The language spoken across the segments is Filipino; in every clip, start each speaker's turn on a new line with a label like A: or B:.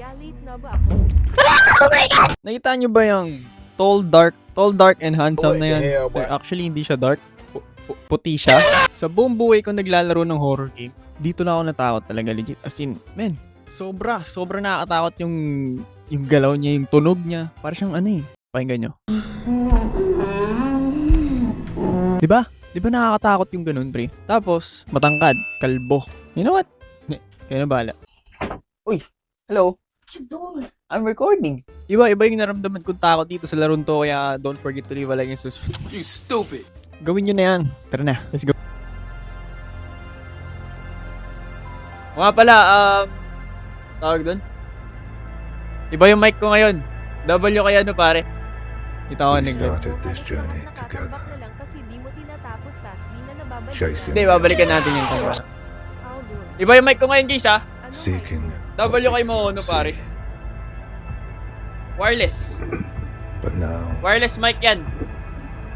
A: Yeah, late na ba ako?
B: Nakita nyo ba yung tall, dark, and handsome
C: What
B: na
C: the
B: yan?
C: hell, boy?
B: Actually, hindi siya dark. Puti siya. Sa buong buhay ko naglalaro ng horror game, dito na ako natakot talaga legit. As in, man, sobra nakakatakot yung galaw niya, yung tunog niya. Para siyang ano eh. Pakinggan nyo. Diba? Diba nakakatakot yung ganun, pre? Tapos, matangkad, kalbo. You know what? Kaya na bahala. Uy, hello? I'm recording. Iba yung naramdaman kong takot dito sa larong to, kaya don't forget to leave a like and subscribe.
C: You stupid.
B: Gawin nyo na yan. Tara na, let's go. Mga pala, tawag doon? Iba yung mic ko ngayon. W kaya ano pare? Ito ako
C: We
B: nag-
C: started this journey
A: Nakatambak
C: together,
A: na lang kasi di mo tinatapos tas di na nababalik.
C: Chasing.
B: Hindi, babalikan natin yung kung ano.
A: Aulun.
B: Iba yung mic ko ngayon guys ha.
A: Ano
C: seeking.
B: W
C: what
B: kay
C: we
B: mo
C: cannot
B: ano pare?
C: see.
B: Wireless.
C: But now,
B: Wireless mic yan.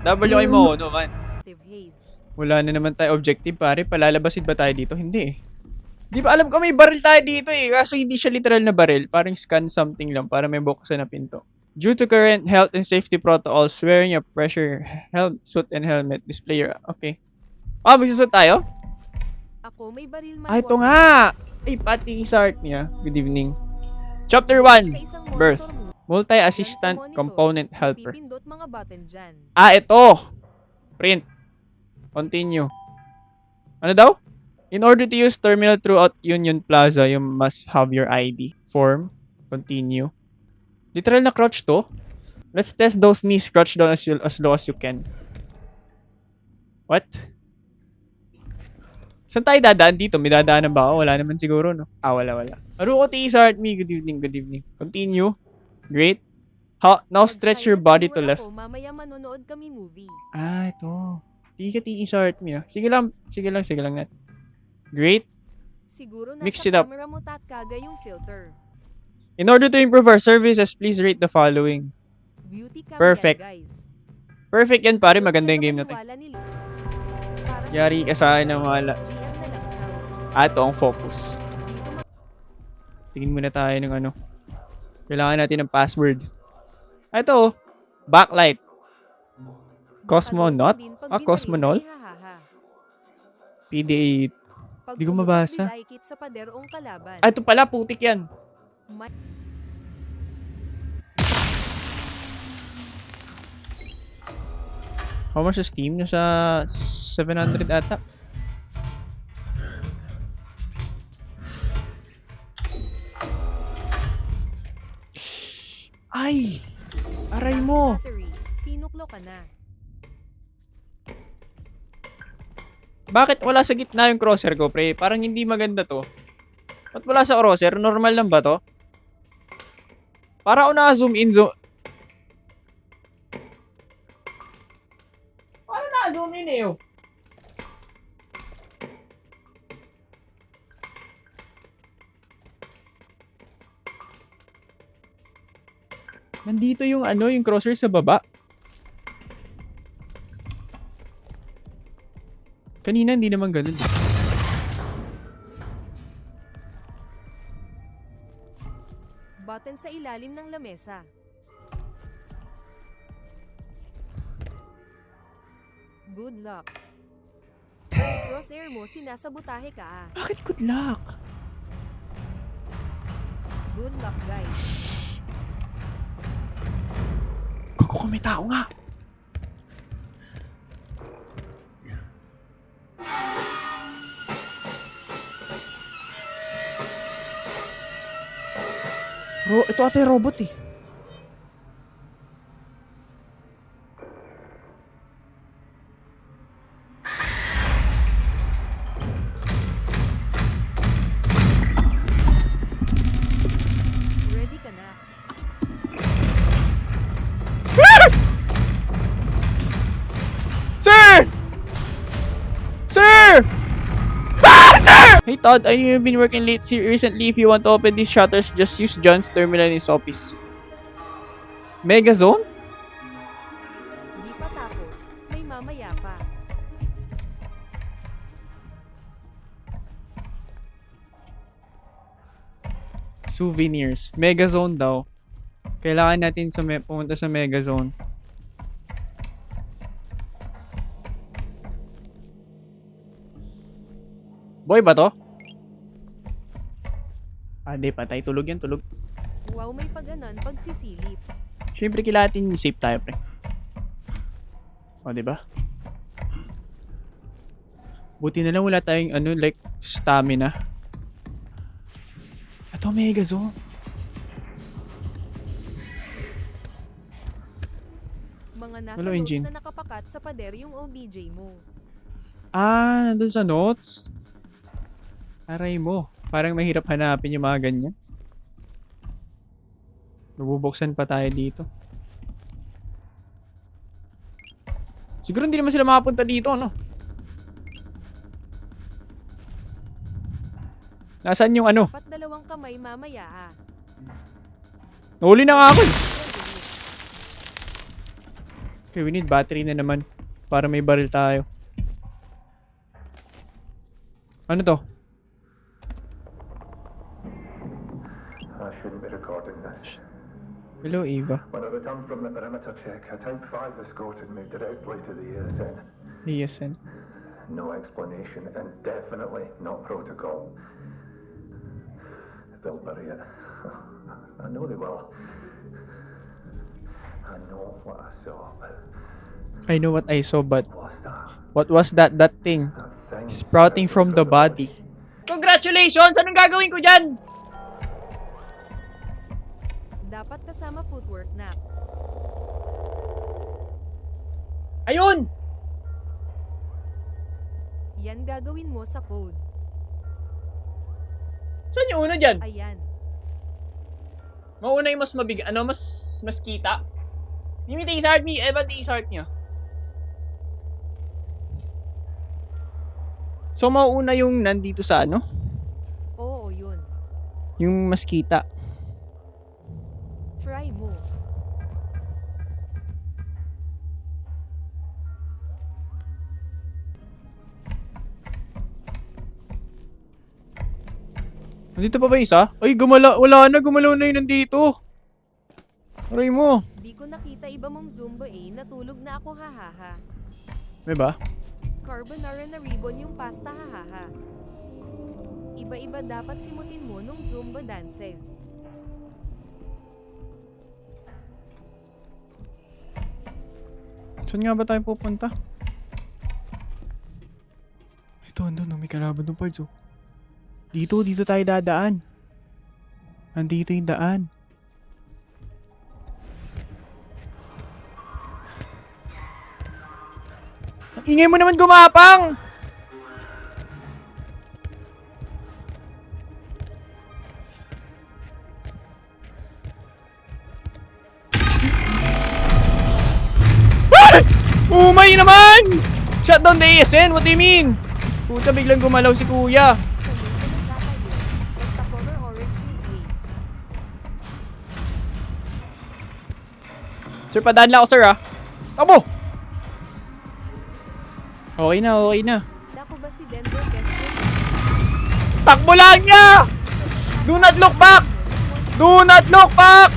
B: W kay mo ano man.
A: Active haze.
B: Wala na naman tayo objective pare. Palalabasin ba tayo dito? Hindi eh. Di ba alam ko may baril tayo dito eh. Kaso hindi siya literal na baril. Parang scan something lang para may buksan na pinto. Due to current health and safety protocols, wearing a pressure suit and helmet, display your... Okay. Magsusot tayo?
A: Ako may baril man.
B: Ito nga! Ay, pati sa art niya. Good evening. Chapter 1. Birth. Multi-assistant component helper.
A: Pipindot mga button dyan.
B: Ito! Print. Continue. Ano daw? In order to use terminal throughout Union Plaza, you must have your ID. Form. Continue. Literal na crouch to. Let's test those knees. Crouch down as low as you can. What? Saan tayo dadaan dito? May dadaanan ba ako? Wala naman siguro, no? Wala. Aruko T-Sart me. Good evening. Continue. Great. Now stretch your body to left.
A: Mamaya manonood kami movie.
B: Ito. Di ka T-Sart me, ah. Sige lang, Nat. Great.
A: Siguro
B: Mix
A: nasa
B: it up.
A: camera mo tatkaga yung filter.
B: In order to improve our services, please rate the following.
A: Beauty cam
B: Perfect.
A: yan, guys.
B: Perfect yan, pare. Maganda yung game natin.
A: Maniwala nila. Parang
B: Yari ka sa akin ng wala.
A: GM na lang sound.
B: Ito ang focus. Tingin muna tayo ng ano. Kailangan natin ng password. Ito, oh. Backlight. Cosmonaut?
A: Din pag
B: Cosmonaut?
A: binalik, ay hahaha.
B: PDA.
A: Pag
B: Di ko
A: pumutok
B: mabasa.
A: si Daikit sa paderong kalaban.
B: Ito pala, putik yan.
A: May-
B: How much sa Steam? Nasa 700 ata. Ay! Aray mo!
A: Battery. Tinuklo ka na.
B: Bakit wala sa gitna yung crosshair ko, pre? Parang hindi maganda to. Ba't wala sa crosshair? Normal lang ba to? Para ako na-zoom in, Paano na-zoom in eh, oh? Nandito yung ano, yung crosshair sa baba. Kanina hindi naman ganun.
A: Button sa ilalim ng lamesa. Good luck. Crosshair mo, sinasabotahe ka ah.
B: Bakit good luck?
A: Good luck, guys.
B: Kung may tao nga. Ito ata yung robot eh.
A: Ready ka na.
B: Sir! Sir! Sir! Hey Todd, I know you've been working late recently. If you want to open these shutters, just use John's terminal in his office. Megazone?
A: Di pa tapos. May mamaya pa.
B: Souvenirs. Megazone daw. Kailangan natin pumunta sa Megazone. Boy ba to? Ah, di patay. Tulog yan, tulog.
A: Wow, may pag-anon pagsisilip.
B: Siyempre, kailangan safe tayo, pre. O, diba? Buti na lang wala tayong, like, stamina. Ito, Megazone.
A: Mga nasa
B: Hello,
A: notes
B: Engine.
A: na nakapakat sa pader yung OBJ mo.
B: Ah, nandun sa notes. Aray mo. Parang mahirap hanapin yung mga ganyan. Nabubuksan pa tayo dito. Siguro hindi naman sila makapunta dito, no? Nasaan yung ano?
A: Pat dalawang kamay mamaya ah.
B: Nahuli na nga ako. Okay, we need battery na naman. Para may baril tayo. Ano to?
C: I shouldn't be recording this.
B: Hello, Eva.
C: When I returned from the perimeter check, a Type 5 escorted me directly to the ESN.
B: ESN.
C: No explanation, and definitely not protocol. They'll bury it. I know they will. I know what I saw, but
B: I know what I saw, but
C: what's that?
B: what was that thing?
C: That thing
B: Sprouting from the body. Congratulations! Anong gagawin ko dyan?
A: Dapat kasama footwork na.
B: Ayun!
A: Yan gagawin mo sa code.
B: Saan yung una dyan?
A: Ayan.
B: Mauna yung mas mabigat. Ano? Mas kita? Hindi mo i-start me. Eh, ba't i-start niya? So, mauna yung nandito sa ano?
A: Oo, yun.
B: Yung mas kita.
A: Try mo.
B: Nandito pa ba isa? Ay, wala na. Gumalaw na yun nandito. Aray mo.
A: Di ko nakita iba mong Zumba eh. Natulog na ako hahaha.
B: May ba?
A: Carbonara na ribbon yung pasta hahaha. Iba-iba dapat simutin mo nung Zumba dances.
B: Saan nga ba tayo pupunta? Ito, andun. May kalaban ng parts, oh. Dito tayo dadaan. Nandito yung daan. Ang ingay mo naman gumapang! Ah! Umay naman! Shut down the ASN! What do you mean? Puta, biglang gumalaw si kuya.
A: Sa link na nagkakayo, basta color orange yung base.
B: Sir, padaan lang ako, sir, ah. Tabo! Okay na, okay na.
A: Dako ba si Denver best friend?
B: Takbo lang niya! Do not look back! Do not look back!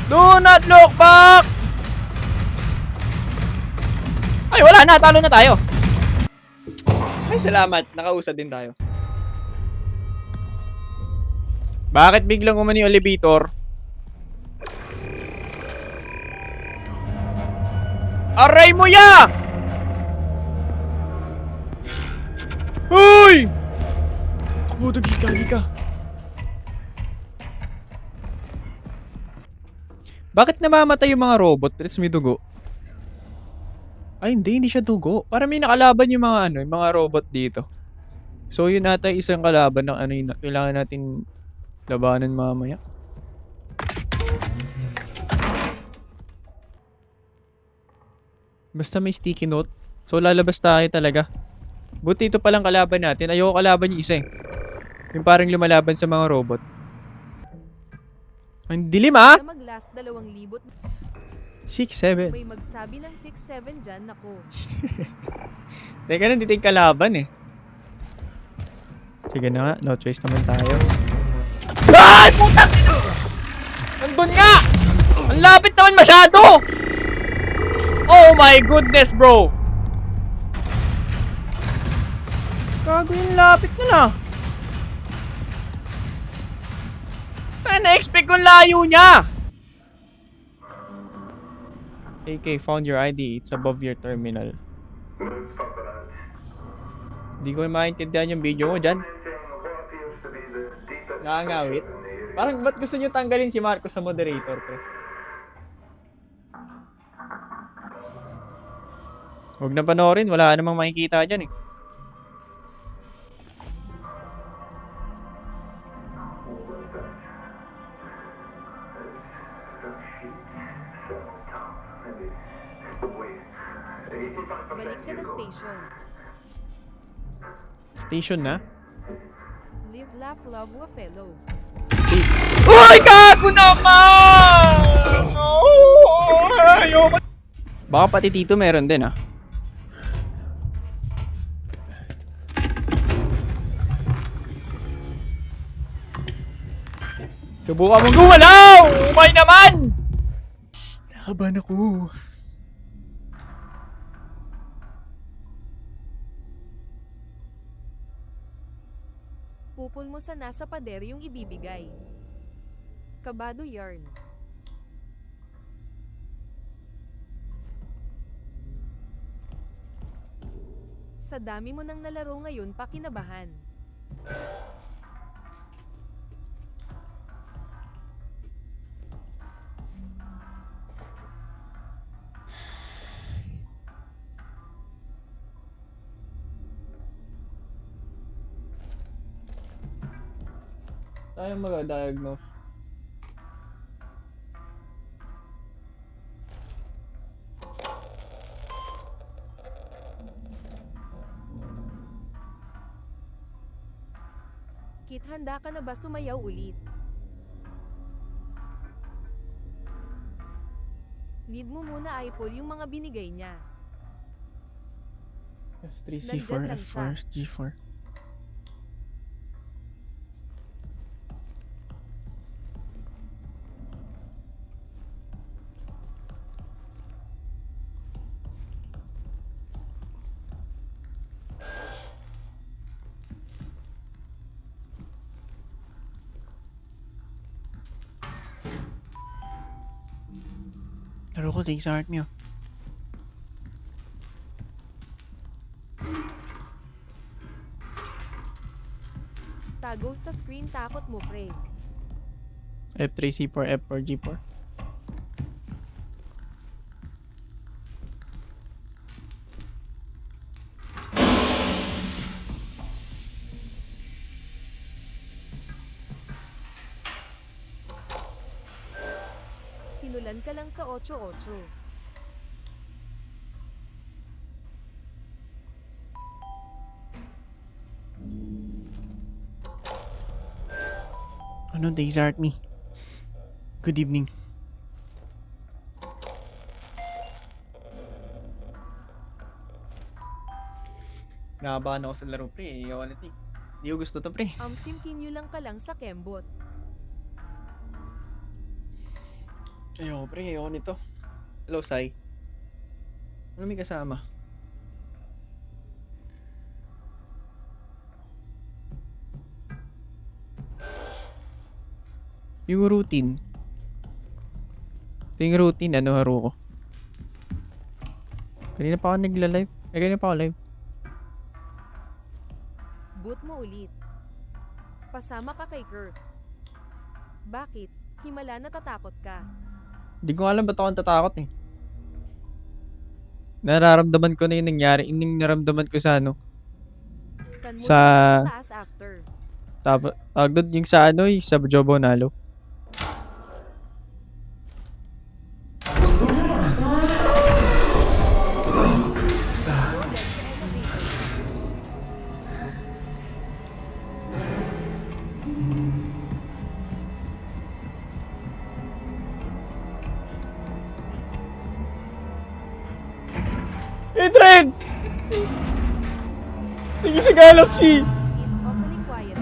B: Do not look back! Ay, wala na. Talo na tayo. Ay, salamat. Nakausad din tayo. Bakit biglang umani yung elevator? Aray mo ya! Uy! Kabuto, gigani ka. Bakit namamatay yung mga robot? Let's may dugo. Ay, hindi siya dugo. Para may nakalaban yung mga yung mga robot dito. So, yun ata isang kalaban ng yun, kailangan natin labanan mamaya. Basta may sticky note. So, lalabas tayo talaga. Buti ito palang kalaban natin. Ayoko kalaban yung isa eh. Yung parang lumalaban sa mga robot. Ang dilim ah!
A: Na mag-last 2,000.
B: 6-7.
A: May magsabi ng 6-7 dyan, nako.
B: Teka, nandito yung kalaban eh. Sige na nga, no choice naman tayo. Ay! Putang! Nandun nga! Ang lapit naman masyado! Oh my goodness, bro! Gago yung lapit na na. Na-expect kong layo niya! AK, found your ID. It's above your terminal. Hindi ko maintindihan yung video mo dyan. Nakangawit. Parang ba't gusto nyo tanggalin si Marcos sa moderator, pre? Huwag na panoorin. Wala namang makikita dyan eh.
A: Balik ka na station.
B: Station na?
A: Live, laugh, love, fellow.
B: Uy! Gago naman! Ayoko. Baka pati Tito meron din ah. Subukan mong gumalaw! Umay naman! Laban ako.
A: Pupul mo sa nasa pader yung ibibigay. Kabado yarn. Sa dami mo nang nalaro ngayon pa kinabahan.
B: Tayo mag-diagnose.
A: Kit, handa ka na ba sumayaw ulit? Need mo muna i-pull yung mga binigay niya.
B: F3,
A: Nandyan
B: C4,
A: lang
B: F4, G4. Laro ko, take sa heart mo.
A: Tago sa screen, takot mo, pre.
B: F3, C4, F4, G4.
A: Pinulan ka lang sa 8-8.
B: Ano, days art me. Good evening. Nakabahan ako sa laro, pre. Ayaw ulit eh. Hindi ko gusto to, pre.
A: Simkinyo lang ka lang sa kembot.
B: Ayaw, pre. Ayaw nito. Hello, Sai. Ano may kasama? Yung routine. Ito yung routine, ano, haro ko. Kanina pa ako nagla-live. Kanina pa ako live.
A: Boot mo ulit. Pasama ka kay Kurt. Bakit? Himala natatakot ka.
B: Hindi ko alam ba't ako natatakot eh. Nararamdaman ko na yung nangyari. Yung naramdaman ko sa ano.
A: Scan mo
B: Sa...
A: lang sa taas after.
B: Tawag doon yung sa ano, yung sa Jobo Nalo. Adrian! Tingin sa Galaxy!
A: It's awfully quiet.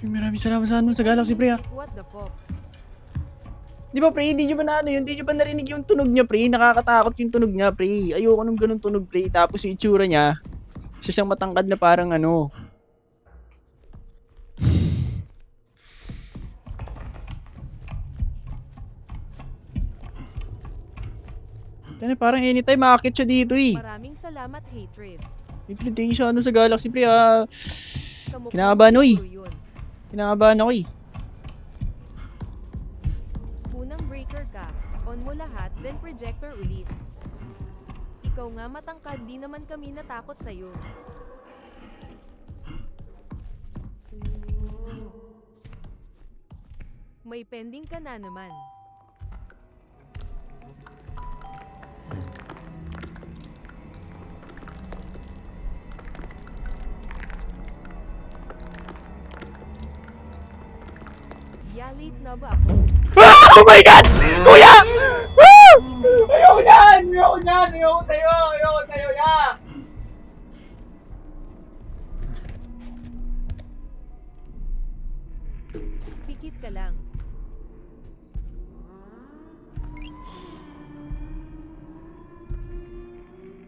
B: Maraming salamat sa Galaxy, pre, ha.
A: What the fuck?
B: Di ba, pre, hindi nyo ba na ano yun? Hindi nyo ba narinig yung tunog niya, pre? Nakakatakot yung tunog niya, pre. Ayoko nung ganun tunog, pre. Tapos yung itsura niya, isa siyang matangkad na parang ano. Tane, parang anytime makakit siya dito, eh.
A: Maraming salamat, Hatred.
B: Pre, thank you sa ano sa Galaxy, pre, ha.
A: Kamukha
B: Kinakabahan
A: mo
B: ako, eh.
A: siguro yun.
B: Kinakabahan ako, eh.
A: Unang breaker ka, on mo lahat, then projector ulit. Ikaw nga matangkad, di naman kami natakot sa'yo. May pending ka na naman. Late na ba ako?
B: Oh my God! Kuya! Woo! Ayoko yan! Ayoko yan! Ayoko sa'yo! Ayoko sa'yo! Yeah!
A: Pikit ka lang.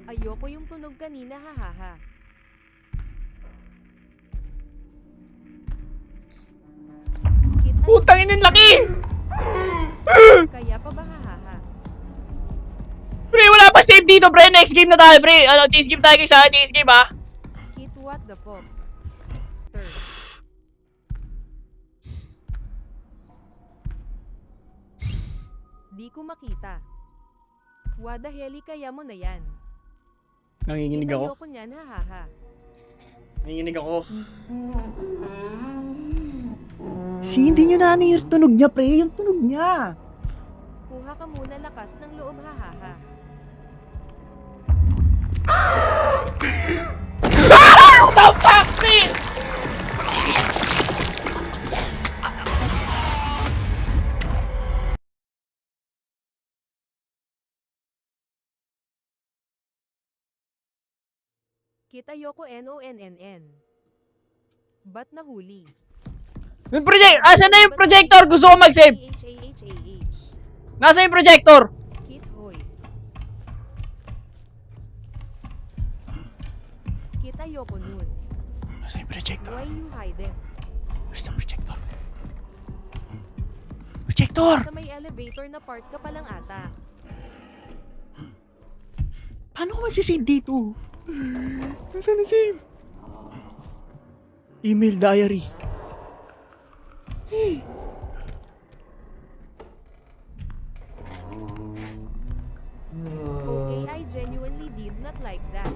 A: Ayoko yung tunog kanina, hahaha.
B: Putang inin laki!
A: Kaya pa ba, hahaha?
B: Pre, wala pa save dito, pre. Next game na tayo, pre. Ano, chase game tayo kaysa chase game, ha?
A: Kit, what the fuck? Third. Di ko makita. Wada heli, kaya mo na yan.
B: Nanginginig
A: Kit,
B: ako.
A: ayoko niyan, hahaha.
B: Nanginginig ako. Hindi nyo na yung tunog niya, pre. Yung tunog niya.
A: Kuha ka muna lakas ng loob, hahaha.
B: What the fuck, pre?
A: Kit, ayoko NONNN. Ba't nahuli?
B: Yung asan na yung projector? Gusto ko mag-save.
A: H-A-H-A-H.
B: Nasa yung projector?
A: Kit, hoy. Kit, ayoko nun.
B: Nasa yung projector?
A: Why you hiding?
B: Where's the projector? Projector!
A: Sa may elevator na part ka palang ata.
B: Paano ko mag-save dito? Nasaan na save? Email diary.
A: Okay, I genuinely did not like that.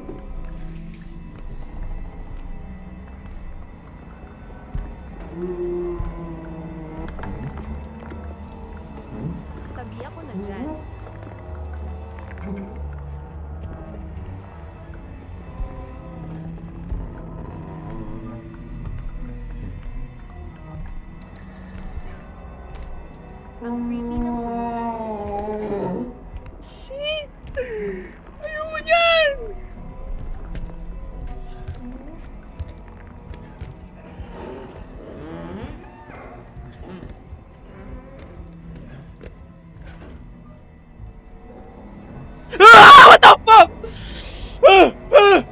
A: Tabi ako na dyan. Ang creepy ng tunog.
B: Shit! Ayoko niyan! Ah! What the fuck?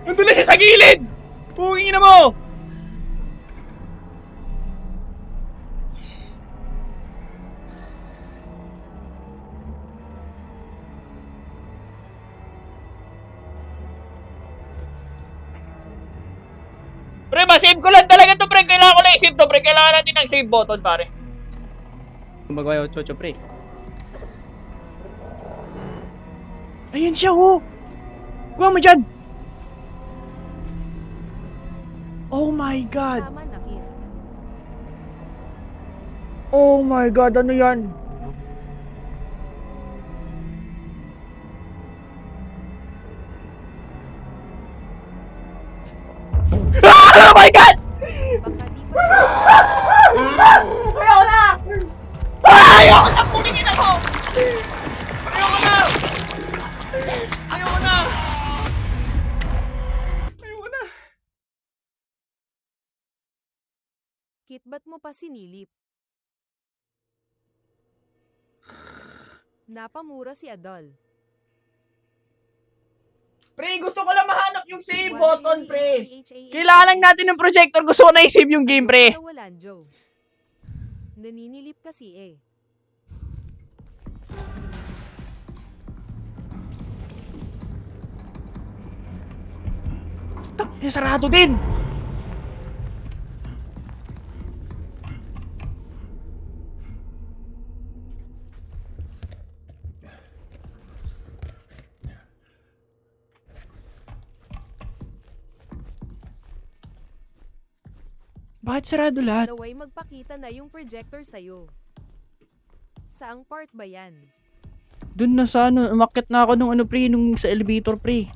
B: Nandun na siya sa gilid! Pungin na mo! Pre, ma-save ko lang talaga to, pre. Kailangan ko lang i-save to, pre. Kailangan natin ng save button, pare. Magawa yung chocho, pre. Ayan siya, oh. Kuha mo dyan. Oh my God.
A: Tama na, Kit.
B: Oh my God, ano yan? Oh my God!
A: Baka di pa
B: Ayoko na! Ayoko na! Puningin ako! Ayoko na! Ayoko na! Ayoko na!
A: Bakit ba't mo pa sinilip? Napamura si Adol.
B: Pre, gusto ko lang mahanap yung save
A: Wala
B: button,
A: yan,
B: pre.
A: HAHAHA.
B: Kailangan lang natin ng projector. Gusto ko na i-save yung game, pre.
A: Ayoko na walan, Joe. Naninilip kasi eh.
B: Stop, sarado din. Bakit sarado lahat?
A: Naway magpakita na yung projector sa'yo. Saang part ba yan?
B: Doon na sa ano, umakyat na ako nung ano, pre, nung sa elevator, pre.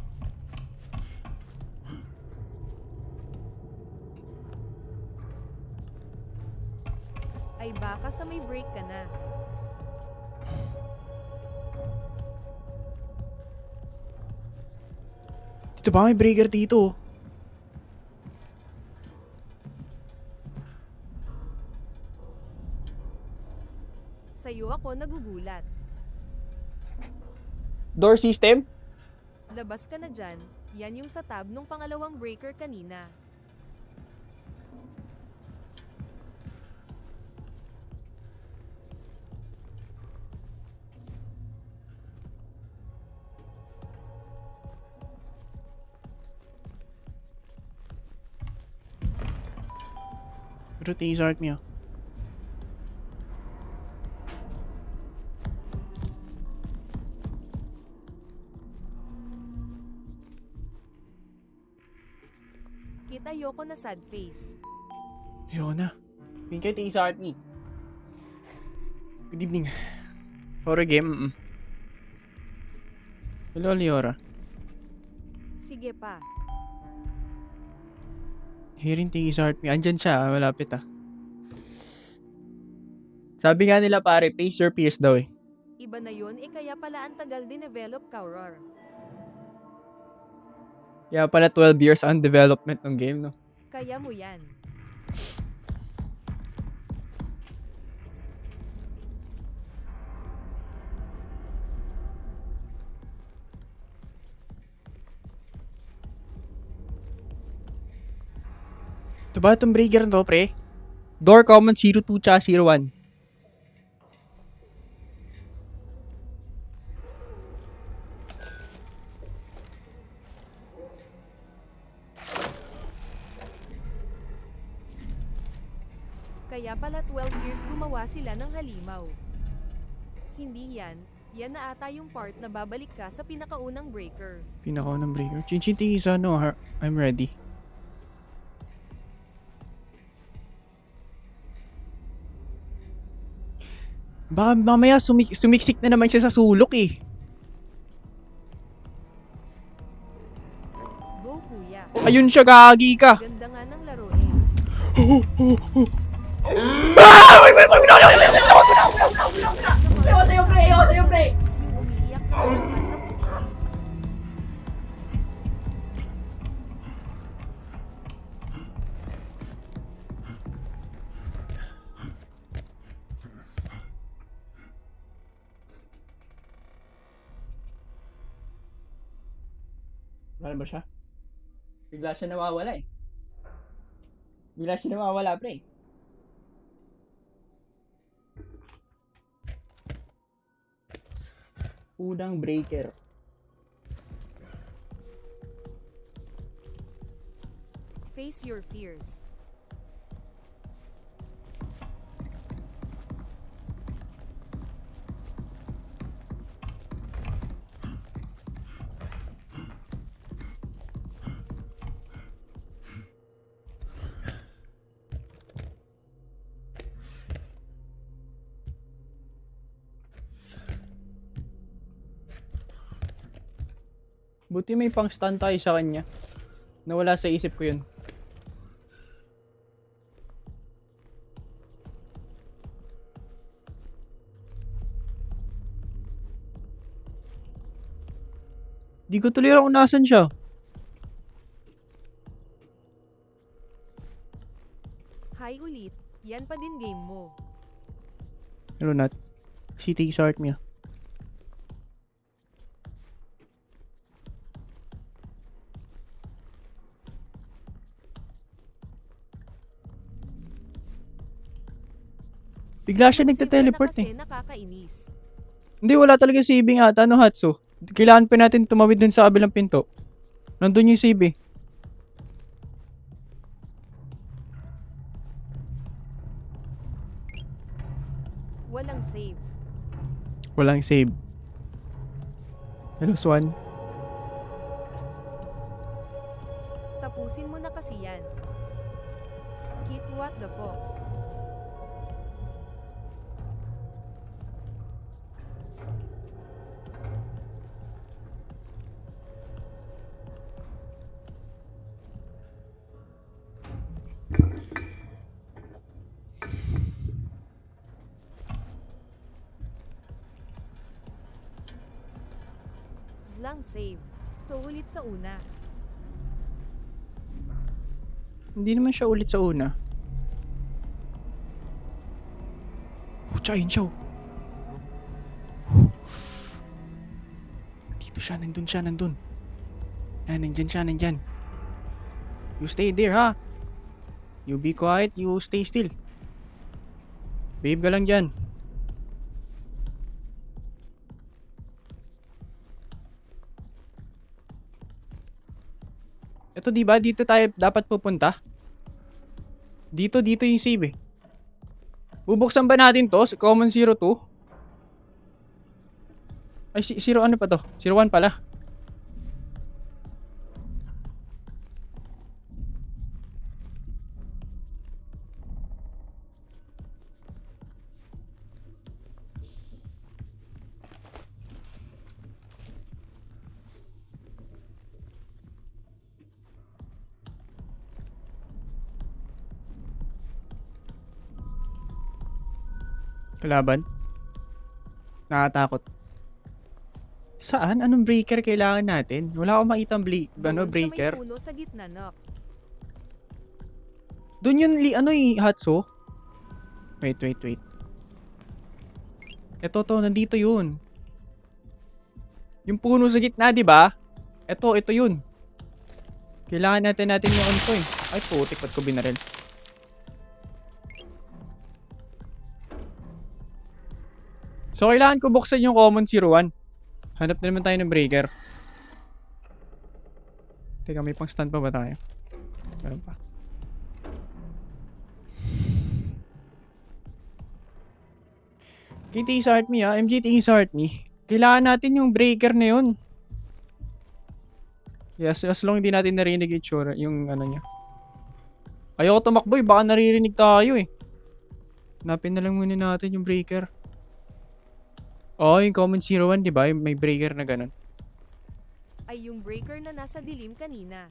A: Ay baka sa may break ka na.
B: Dito ba may breaker dito?
A: Sa'yo ako nagugulat.
B: Door system?
A: Labas ka na dyan, yan yung sa tab nung pangalawang breaker kanina.
B: Pero taser arc niya.
A: Kita ayoko na sad face.
B: Ayoko na. Yung kay taser arc ni. Good evening. For a game, Hello, Liora.
A: Sige pa.
B: Hearing taser arc me. Andyan siya, malapit ah. Sabi nga nila pare, pace your peers daw eh.
A: Iba na yun eh kaya pala ang tagal din-develop ka, Aurora.
B: Kaya pala 12 years on development ng game, no?
A: Kaya mo yan.
B: Ito ba itong breaker na to, pre? Door common 02 tsaka 01.
A: Kaya pala 12 years gumawa sila ng halimaw. Hindi yan, yan na ata yung part na babalik ka sa pinakaunang breaker.
B: Pinakaunang breaker. Chinchin tingin sa ano, I'm ready. Baka mamaya sumiksik na naman siya sa sulok eh.
A: Go kuya.
B: Ayun siya, gagi ka.
A: Ganda nga ng laro eh.
B: Ayaw sa'yo, pre! Ayaw sa'yo, pre!
A: Yung umiiyak na kalangkan na puti.
B: Wala ba siya? Bigla siya nawawala eh. Bigla siya nawawala, pre. Unang breaker.
A: Face your fears.
B: Buti may pang stun tayo sa kanya. Nawala sa isip ko yun. Di ko tuloy kung nasan siya.
A: Hi ulit, Yan pa din game mo.
B: Hello, Nat. City start me. Bigla siya
A: Save ka na
B: nagte-teleport
A: kasi
B: eh.
A: nakakainis.
B: Hindi, wala talaga saving ata, no, Hatso? Kailangan pa natin tumawid dun sa kabilang pinto. Nandun yung save eh.
A: Walang save.
B: Walang save. Hello, Swan.
A: Tapusin mo na kasi yan. Kit, what the fuck? Lang save. So ulit sa una.
B: Hindi naman siya ulit sa una. Oh, tsaka yun siya. Dito siya, nandun. Nandyan siya, nandyan. You stay there, ha? You be quiet, you stay still. Babe ka lang dyan. Ito, diba? Dito tayo dapat pupunta. Dito yung save eh. Bubuksan ba natin to? Common 02? Ay, 0 ano pa to? 01 pala. Kalaban? Nakatakot. Saan? Anong breaker kailangan natin? Wala akong makitang
A: Doon
B: breaker.
A: sa may puno sa gitna, Nok.
B: Doon yun, Hatso? Wait. Ito, nandito yun. Yung puno sa gitna, di ba? Ito yun. Kailangan natin yung ano to eh. Ay, putik, ba't ko binaril? So, kailangan ko buksan yung common 01. Hanap na naman tayo ng breaker. Teka, may pang stand pa ba tayo? Meron pa. KT start me ha. MGT start me. Kailangan natin yung breaker na yun. Yes, as long hindi natin narinig yung tsura, yung ano niya. Ayoko tumakbo eh. Baka naririnig tayo eh. Hanapin na lang muna natin yung breaker. Oh, yung common 01, di ba? May breaker na ganun.
A: Ay yung breaker na nasa dilim kanina.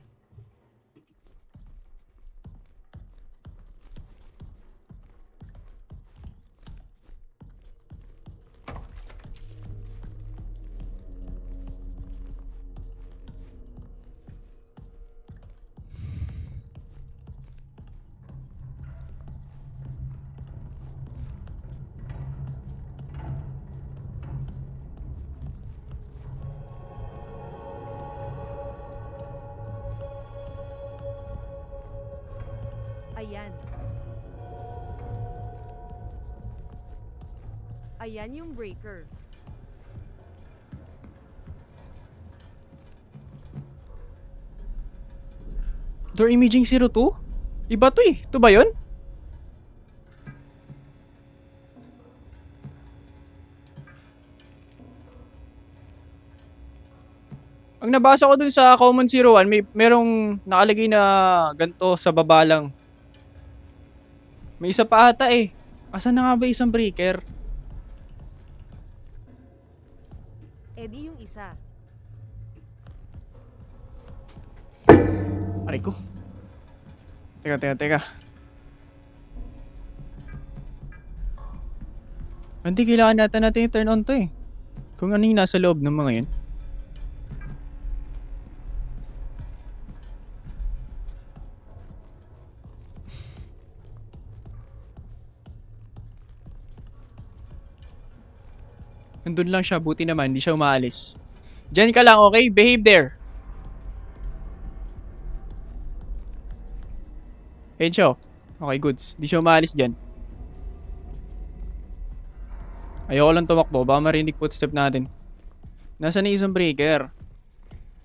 A: Ayan. Ayan yung breaker.
B: Door imaging 02? Iba to eh. Ito ba yun? Ang nabasa ko dun sa common 01, merong nakalagay na ganto sa baba lang. May isa pa ata eh. Asan na nga ba isang breaker?
A: Edi yung isa.
B: Aray ko. Teka. Hindi, kailangan natin i-turn on to eh. Kung ano yung nasa loob ng mga yun. Nandun lang siya. Buti naman. Hindi siya umaalis. Diyan ka lang, okay? Behave there. Ayun siya. Oh. Okay, goods. Hindi siya umaalis dyan. Ayoko lang tumakbo. Baka marinig footstep natin. Nasaan na isang breaker?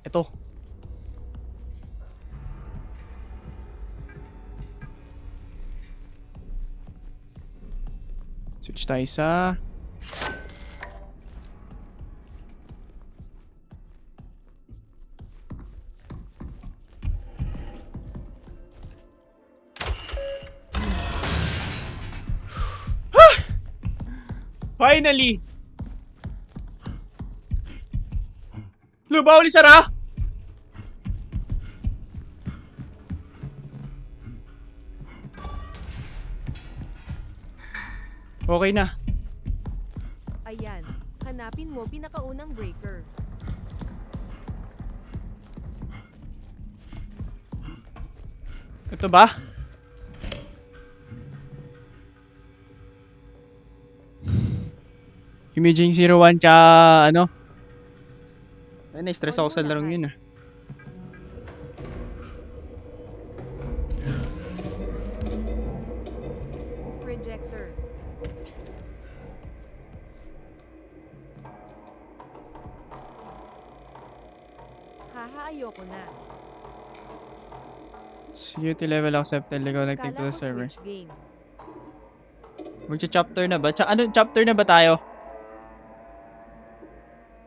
B: Ito. Switch tayo sa... Finally! Bawal isara! Okay na.
A: Ayan, hanapin mo pinakaunang breaker.
B: Ito ba? Imaging 01 tsaka ano? Ay, na-stress ako sa larong yun ah.
A: Projector. Haha, ayoko na.
B: Security level accepted. Legal active to
A: Kala
B: the
A: ko
B: server.
A: switch game.
B: Magcha-chapter na ba? Ano chapter na ba tayo?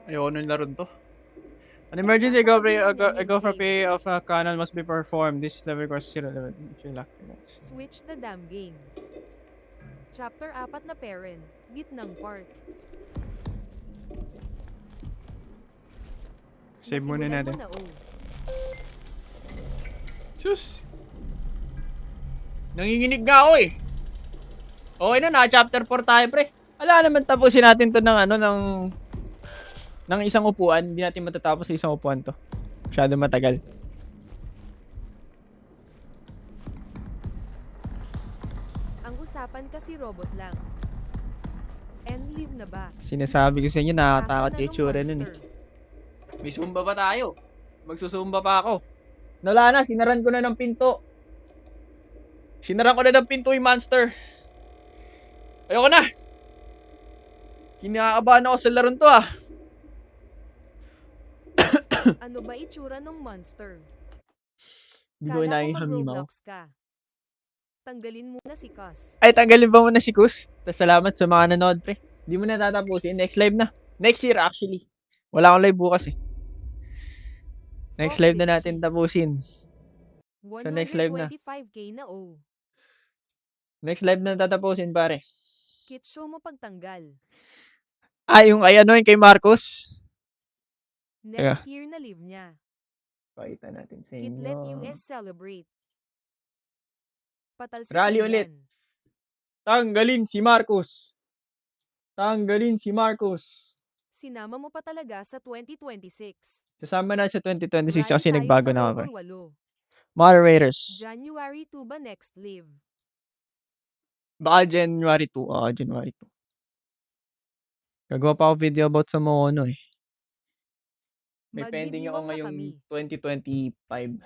B: Ayoko nung laro to. An emergency pay of a canal must be performed. This level requires 0 level. If you lack
A: Switch the damn game. Chapter 4 na parent. Gitnang part.
B: Save muna
A: Nasimulan
B: natin.
A: mo na, oh.
B: Sus! Nanginginig nga ako eh. Okay na, chapter 4 tayo pre. Wala naman tapusin natin to ng ano, ng isang upuan. Hindi natin matatapos sa isang upuan to. Masyado matagal.
A: Ang usapan kasi robot lang. End live na ba?
B: Sinasabi ko sa inyo, nakakatakot
A: Asan na
B: yung
A: nung
B: itsura nun eh.
A: monster?
B: May sumba ba tayo? Magsusumba pa ako. Wala na, sinaran ko na ng pinto. Sinaran ko na ng pinto yung monster. Ayoko na. Kinakabahan ako sa laron to ah.
A: Ano ba itsura ng monster?
B: Hindi ko
A: Kala
B: inaayos
A: ko
B: hamimaw.
A: mag-Roblox ka. Tanggalin muna si Cos.
B: Ay, tanggalin ba muna si Kus? Salamat sa mga nanood, pre. Hindi mo na tatapusin. Next live na. Next year, actually. Wala akong live bukas eh. Next live na natin tapusin. Sa next live na.
A: 125k na, oh.
B: Next live na tatapusin, pare.
A: Kit show mo pagtanggal.
B: Ah, yung kay ano, yung kay Marcos.
A: Next year na live niya.
B: Pakita natin sa
A: Kit
B: inyo.
A: let US celebrate. Patalsikin
B: Rally
A: yan.
B: ulit. Tanggalin si Marcos. Tanggalin si Marcos.
A: Sinama mo pa talaga sa 2026.
B: Kasama na sa 2026
A: Rally
B: kasi
A: tayo
B: nagbago
A: sa
B: na ako. pre.
A: Double 8.
B: Moderators.
A: January 2 ba next live?
B: Baka January 2. January 2. Gagawa pa ako video about sa Mono eh. May pending ako
A: Magdidiwang na
B: ngayong
A: kami.
B: 2025.